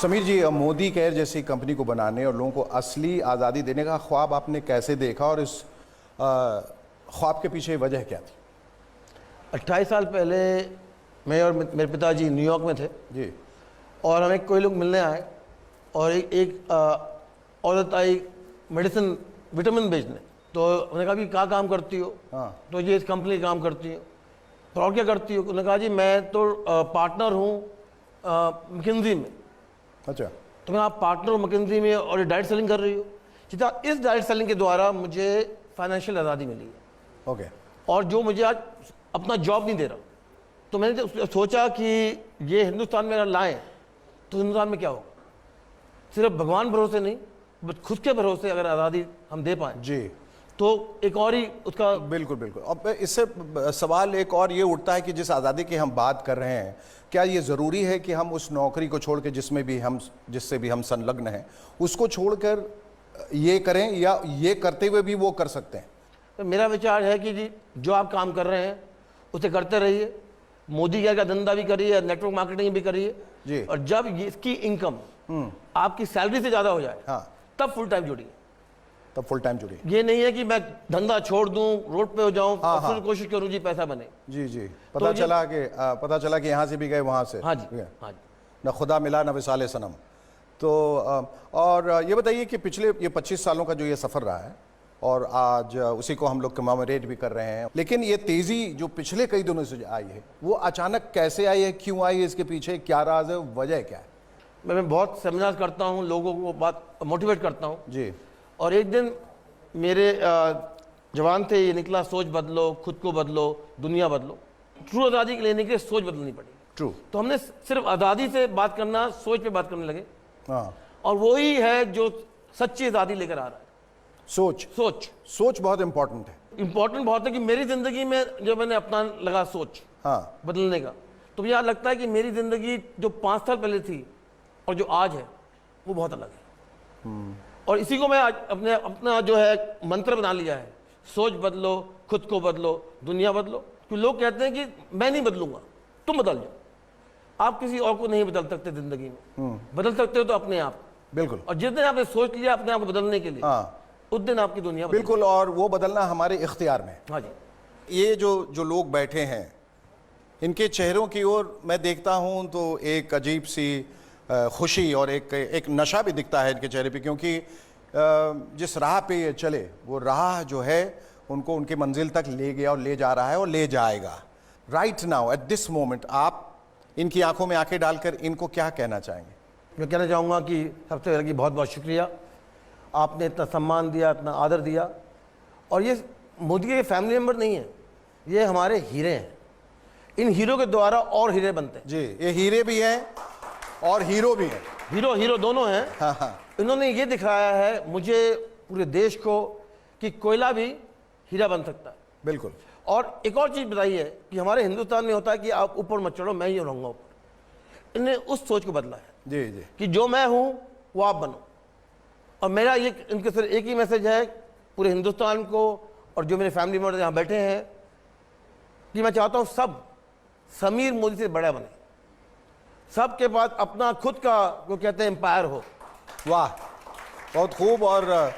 समीर जी, Modi care जैसी company को बनाने और लोगों को असली आज़ादी देने का ख्वाब आपने कैसे देखा और इस ख्वाब के पीछे वजह क्या थी? 28 साल पहले मैं और मेरे पिताजी न्यूयॉर्क में थे जी। और हमें कोई लोग मिलने आए और एक औरत आई मेडिसिन विटामिन बेचने। तो उन्होंने कहा कि क्या काम करती हो? हाँ। तो ये इस कंपनी का काम करती हो। तो और क्या करती हो? उन्होंने कहा जी मैं तो पार्टनर हूँ मैकिन्जी में। अच्छा। तो मैं आप पार्टनर हो मैकिन्जी में और ये डायरेक्ट सेलिंग कर रही हो? सीधा इस डायरेक्ट सेलिंग के द्वारा मुझे फाइनेंशियल आज़ादी मिली है। ओके। और जो मुझे आज अपना जॉब नहीं दे रहा, तो मैंने सोचा कि ये हिंदुस्तान में अगर लाएं तो हिंदुस्तान में क्या होगा। सिर्फ भगवान भरोसे नहीं, बस खुद के भरोसे अगर आज़ादी हम दे पाएँ जी, तो एक और ही उसका। बिल्कुल बिल्कुल। अब इससे सवाल एक और ये उठता है कि जिस आज़ादी की हम बात कर रहे हैं, क्या ये ज़रूरी है कि हम उस नौकरी को छोड़ के जिससे भी हम संलग्न हैं उसको छोड़कर ये करें, या ये करते हुए भी वो कर सकते हैं? तो मेरा विचार है कि जी जो आप काम कर रहे हैं उसे करते रहिए। मोदी केयर का धंधा भी करिए, नेटवर्क मार्केटिंग भी करिए जी। और जब इसकी इनकम आपकी सैलरी से ज़्यादा हो जाए, हाँ, तब फुल टाइम जुड़िए। तब फुल टाइम जुड़िए। ये नहीं है कि मैं धंधा छोड़ दूं, रोड पे हो जाऊं हाँ, और फिर हाँ। कोशिश करूं जी पैसा बने। जी जी। पता चला कि यहाँ से भी गए, वहाँ से। हाँ जी, हाँ जी। न खुदा मिला न विसाले सनम। तो और ये बताइए कि पिछले ये 25 सालों का जो ये सफ़र रहा है और आज उसी को हम लोग कमेमोरेट भी कर रहे हैं, लेकिन ये तेज़ी जो पिछले कई दिनों से आई है वो अचानक कैसे आई है, क्यों आई है, इसके पीछे क्या राज है, वजह क्या है? मैं बहुत सेमिनार करता हूं, लोगों को बात मोटिवेट करता हूं जी। और एक दिन मेरे जवान थे ये निकला, सोच बदलो, खुद को बदलो, दुनिया बदलो। ट्रू आज़ादी के लेने के लिए सोच बदलनी पड़ी। ट्रू। तो हमने सिर्फ आज़ादी से बात करना, सोच पे बात करने लगे। हाँ। और वही है जो सच्ची आज़ादी लेकर आ रहा है। सोच बहुत इंपॉर्टेंट है। इंपॉर्टेंट बहुत है कि मेरी ज़िंदगी में जो मैंने अपना लगा सोच हाँ। बदलने का, तो मुझे लगता है कि मेरी ज़िंदगी जो 5 साल पहले थी और जो आज है वो बहुत अलग है। और इसी को मैं आज अपना जो है मंत्र बना लिया है, सोच बदलो, खुद को बदलो, दुनिया बदलो। क्योंकि लोग कहते हैं कि मैं नहीं बदलूंगा, तुम बदल जाओ। आप किसी और को नहीं बदल सकते ज़िंदगी में, बदल सकते हो तो अपने आप। बिल्कुल। और जिस दिन आपने सोच लिया अपने आप को बदलने के लिए, हाँ, उस दिन आपकी दुनिया बिल्कुल। और वो बदलना हमारे इख्तियार में। हाँ जी। ये जो लोग बैठे हैं, इनके चेहरों की ओर मैं देखता हूं तो एक अजीब सी खुशी और एक नशा भी दिखता है इनके चेहरे पे, क्योंकि जिस राह पे ये चले वो राह जो है उनको उनकी मंजिल तक ले गया और ले जा रहा है और ले जाएगा। Right now at this moment आप इनकी आंखों में आंखें डालकर इनको क्या कहना चाहेंगे? मैं कहना चाहूँगा कि सबसे पहले बहुत बहुत शुक्रिया, आपने इतना सम्मान दिया, इतना आदर दिया। और ये मोदी के फैमिली मेम्बर नहीं है, ये हमारे हीरे हैं। इन हीरो के द्वारा और हीरे बनते हैं। जी, ये हीरे भी हैं और हीरो भी हैं। हीरो दोनों हैं। हाँ हाँ। इन्होंने ये दिखाया है मुझे, पूरे देश को, कि कोयला भी हीरा बन सकता है। बिल्कुल। और एक और चीज़ बताई है कि हमारे हिंदुस्तान में होता है कि आप ऊपर मत चढ़ो, मैं ही रहूँगा ऊपर। इन्हें उस सोच को बदला है जी जी, कि जो मैं हूँ वो आप बनो। और मेरा ये इनके सिर्फ एक ही मैसेज है पूरे हिंदुस्तान को और जो मेरे फैमिली मेम्बर यहाँ बैठे हैं, कि मैं चाहता हूँ सब समीर मोदी से बड़ा बने, सबके पास अपना खुद का वो कहते हैं एम्पायर हो। वाह, बहुत खूब। और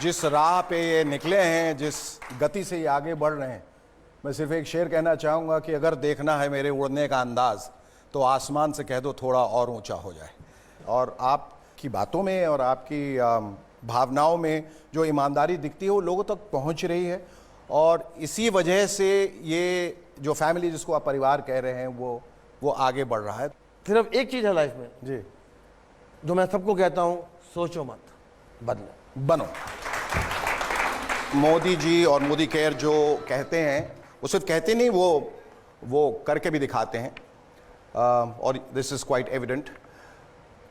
जिस राह पे ये निकले हैं, जिस गति से ये आगे बढ़ रहे हैं, मैं सिर्फ एक शेर कहना चाहूँगा कि अगर देखना है मेरे उड़ने का अंदाज़ तो आसमान से कह दो थोड़ा और ऊंचा हो जाए। और आपकी बातों में और आपकी भावनाओं में जो ईमानदारी दिखती है वो लोगों तक पहुंच रही है, और इसी वजह से ये जो फैमिली जिसको आप परिवार कह रहे हैं वो आगे बढ़ रहा है। सिर्फ एक चीज़ है लाइफ में जी, जो मैं सबको कहता हूँ, सोचो मत, बदलो, बनो। मोदी जी और मोदी केयर जो कहते हैं वो सिर्फ कहते नहीं, वो करके भी दिखाते हैं। और this is quite evident.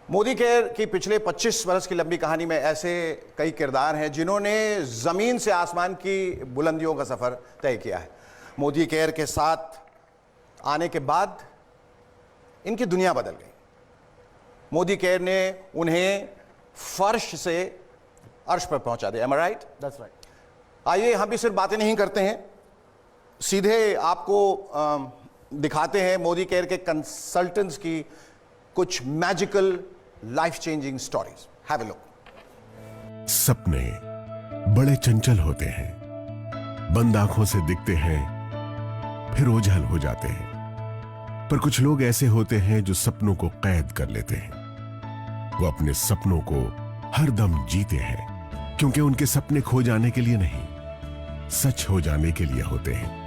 Modi care की पिछले 25 वर्ष की लंबी कहानी में ऐसे कई किरदार हैं जिन्होंने ज़मीन से आसमान की बुलंदियों का सफ़र तय किया है। मोदी केयर के साथ आने के बाद इनकी दुनिया बदल गई। मोदी केयर ने उन्हें फर्श से अर्श पर पहुंचा दिया। Am I right? That's right. आइए हम भी सिर्फ बातें नहीं करते हैं, सीधे आपको दिखाते हैं मोदी केयर के कंसल्टेंट्स की कुछ magical life changing stories. Have a look. सपने बड़े चंचल होते हैं, बंद आंखों से दिखते हैं फिर ओझल हो जाते हैं। पर कुछ लोग ऐसे होते हैं जो सपनों को कैद कर लेते हैं। वो अपने सपनों को हरदम जीते हैं, क्योंकि उनके सपने खो जाने के लिए नहीं, सच हो जाने के लिए होते हैं।